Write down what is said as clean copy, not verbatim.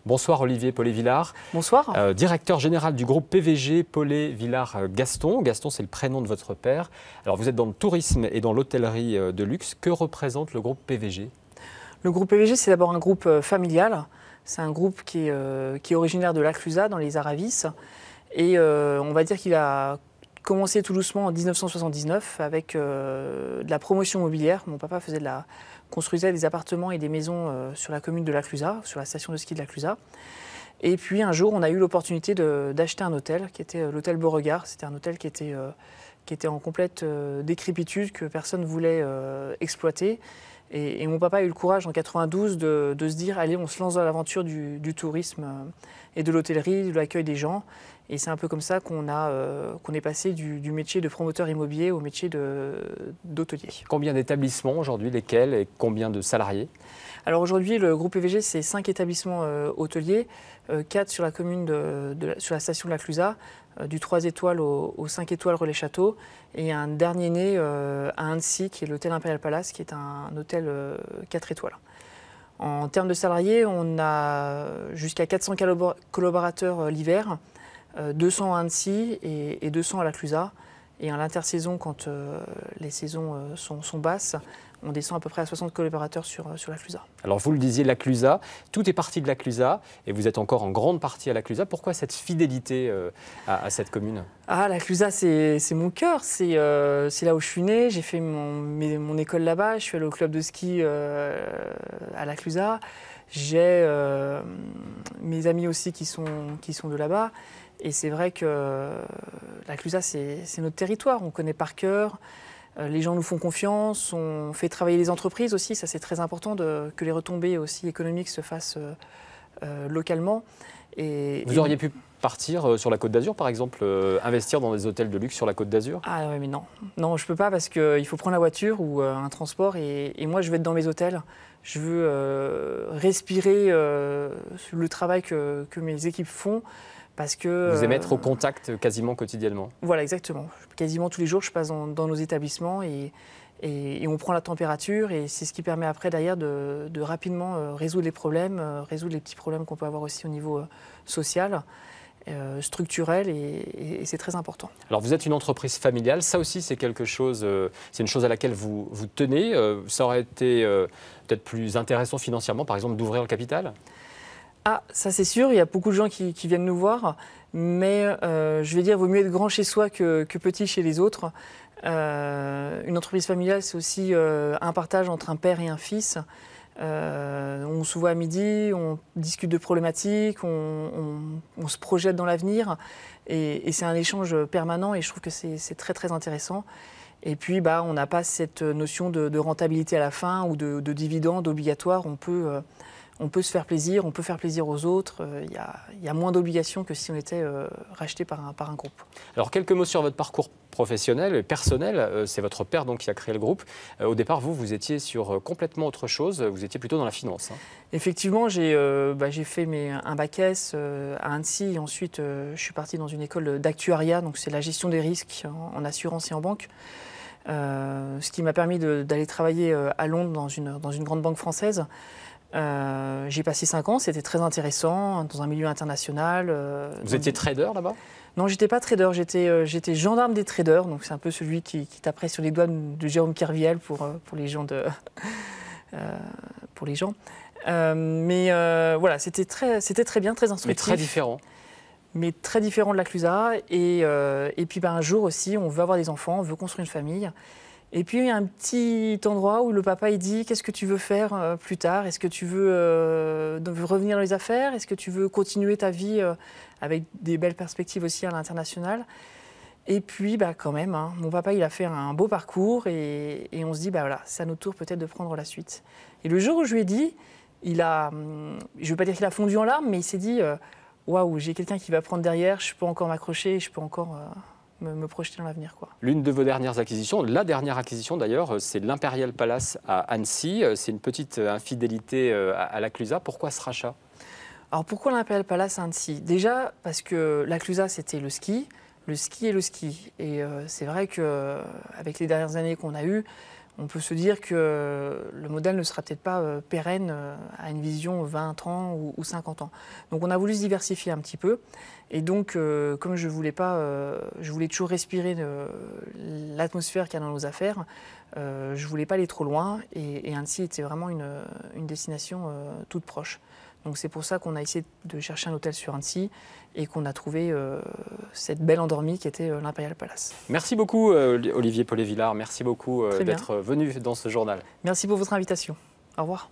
Bonsoir Olivier Paulet-Villard. Bonsoir. Directeur général du groupe PVG Paulet-Villard Gaston. Gaston, c'est le prénom de votre père. Alors vous êtes dans le tourisme et dans l'hôtellerie de luxe. Que représente le groupe PVG? Le groupe PVG, c'est d'abord un groupe familial. C'est un groupe qui est originaire de La Clusaz, dans les Aravis. Et on va dire qu'il a commencé tout doucement en 1979 avec de la promotion immobilière. Mon papa construisait des appartements et des maisons sur la commune de La Clusaz, sur la station de ski de La Clusaz. Et puis un jour, on a eu l'opportunité d'acheter un hôtel qui était l'hôtel Beauregard. C'était un hôtel qui était en complète décrépitude, que personne ne voulait exploiter. Et mon papa a eu le courage en 92 de se dire, allez, on se lance dans l'aventure du tourisme et de l'hôtellerie, de l'accueil des gens. Et c'est un peu comme ça qu'on est passé du métier de promoteur immobilier au métier d'hôtelier. Combien d'établissements aujourd'hui, lesquels, et combien de salariés? Alors aujourd'hui, le groupe PVG, c'est 5 établissements hôteliers, 4 sur la commune sur la station de La Clusaz, du 3 étoiles au 5 étoiles Relais-Château, et un dernier né à Annecy, qui est l'hôtel Imperial Palace, qui est un hôtel 4 étoiles. En termes de salariés, on a jusqu'à 400 collaborateurs l'hiver, 200 à Annecy et 200 à La Clusaz. Et à l'intersaison, quand les saisons sont basses, on descend à peu près à 60 collaborateurs sur La Clusaz. Alors vous le disiez, La Clusaz, tout est parti de La Clusaz et vous êtes encore en grande partie à La Clusaz. Pourquoi cette fidélité à cette commune? La Clusaz, c'est mon cœur, c'est là où je suis né, j'ai fait mon école là-bas, je suis allé au club de ski à La Clusaz. J'ai mes amis aussi qui sont de là-bas. Et c'est vrai que La Clusaz, c'est notre territoire, on connaît par cœur. Les gens nous font confiance, on fait travailler les entreprises aussi, ça c'est très important que les retombées aussi économiques se fassent localement. Vous auriez pu partir sur la Côte d'Azur par exemple, investir dans des hôtels de luxe sur la Côte d'Azur? Ah ouais, mais non. Non, je ne peux pas parce qu'il faut prendre la voiture ou un transport et moi je veux être dans mes hôtels. Je veux respirer le travail que mes équipes font. Parce que, vous aimez être au contact quasiment quotidiennement? Voilà, exactement. Quasiment tous les jours, je passe dans nos établissements et on prend la température. Et c'est ce qui permet après, derrière, de rapidement résoudre les problèmes, résoudre les petits problèmes qu'on peut avoir aussi au niveau social, structurel, et c'est très important. Alors, vous êtes une entreprise familiale. Ça aussi, c'est quelque chose, c'est une chose à laquelle vous tenez. Ça aurait été peut-être plus intéressant financièrement, par exemple, d'ouvrir le capital? Ah, ça c'est sûr, il y a beaucoup de gens qui viennent nous voir, mais je vais dire, vaut mieux être grand chez soi que petit chez les autres. Une entreprise familiale, c'est aussi un partage entre un père et un fils. On se voit à midi, on discute de problématiques, on se projette dans l'avenir, et c'est un échange permanent, et je trouve que c'est très très intéressant. Et puis, on n'a pas cette notion de rentabilité à la fin ou de dividende obligatoire. On peut se faire plaisir, on peut faire plaisir aux autres. Il y a moins d'obligations que si on était racheté par un groupe. Alors, quelques mots sur votre parcours professionnel et personnel. C'est votre père donc, qui a créé le groupe. Au départ, vous étiez sur complètement autre chose. Vous étiez plutôt dans la finance. Effectivement, j'ai fait un bac S à Annecy. Et ensuite, je suis parti dans une école d'actuariat. Donc, c'est la gestion des risques en assurance et en banque. Ce qui m'a permis d'aller travailler à Londres dans une grande banque française. J'ai passé 5 ans, c'était très intéressant, dans un milieu international. Vous étiez trader là-bas? Non, j'étais pas trader, j'étais gendarme des traders, donc c'est un peu celui qui taperait sur les doigts de Jérôme Kerviel pour les gens pour les gens. Voilà, c'était très bien, très instructif. Mais très différent. Mais très différent de La Clusaz. Et puis un jour aussi, on veut avoir des enfants, on veut construire une famille. Et puis il y a un petit endroit où le papa il dit, qu'est-ce que tu veux faire plus tard? Est-ce que tu veux revenir dans les affaires? Est-ce que tu veux continuer ta vie avec des belles perspectives aussi à l'international? Et puis quand même, mon papa il a fait un beau parcours et on se dit voilà, c'est à notre tour peut-être de prendre la suite. Et le jour où je lui ai dit, je ne veux pas dire qu'il a fondu en larmes, mais il s'est dit waouh, j'ai quelqu'un qui va prendre derrière, je peux encore m'accrocher, je peux encore me projeter dans l'avenir. L'une de vos dernières acquisitions, la dernière acquisition d'ailleurs, c'est l'Imperial Palace à Annecy. C'est une petite infidélité à La Clusaz. Pourquoi ce rachat? Alors pourquoi l'Imperial Palace à Annecy? Déjà parce que La Clusaz c'était le ski et le ski. Et c'est vrai qu'avec les dernières années qu'on a eues, on peut se dire que le modèle ne sera peut-être pas pérenne à une vision 20 ans ou 50 ans. Donc on a voulu se diversifier un petit peu. Et donc, comme je voulais toujours respirer l'atmosphère qu'il y a dans nos affaires, je ne voulais pas aller trop loin. Et Annecy était vraiment une destination toute proche. Donc c'est pour ça qu'on a essayé de chercher un hôtel sur Annecy et qu'on a trouvé cette belle endormie qui était l'Imperial Palace. Merci beaucoup Olivier Paulet-Villard, merci beaucoup d'être venu dans ce journal. Merci pour votre invitation. Au revoir.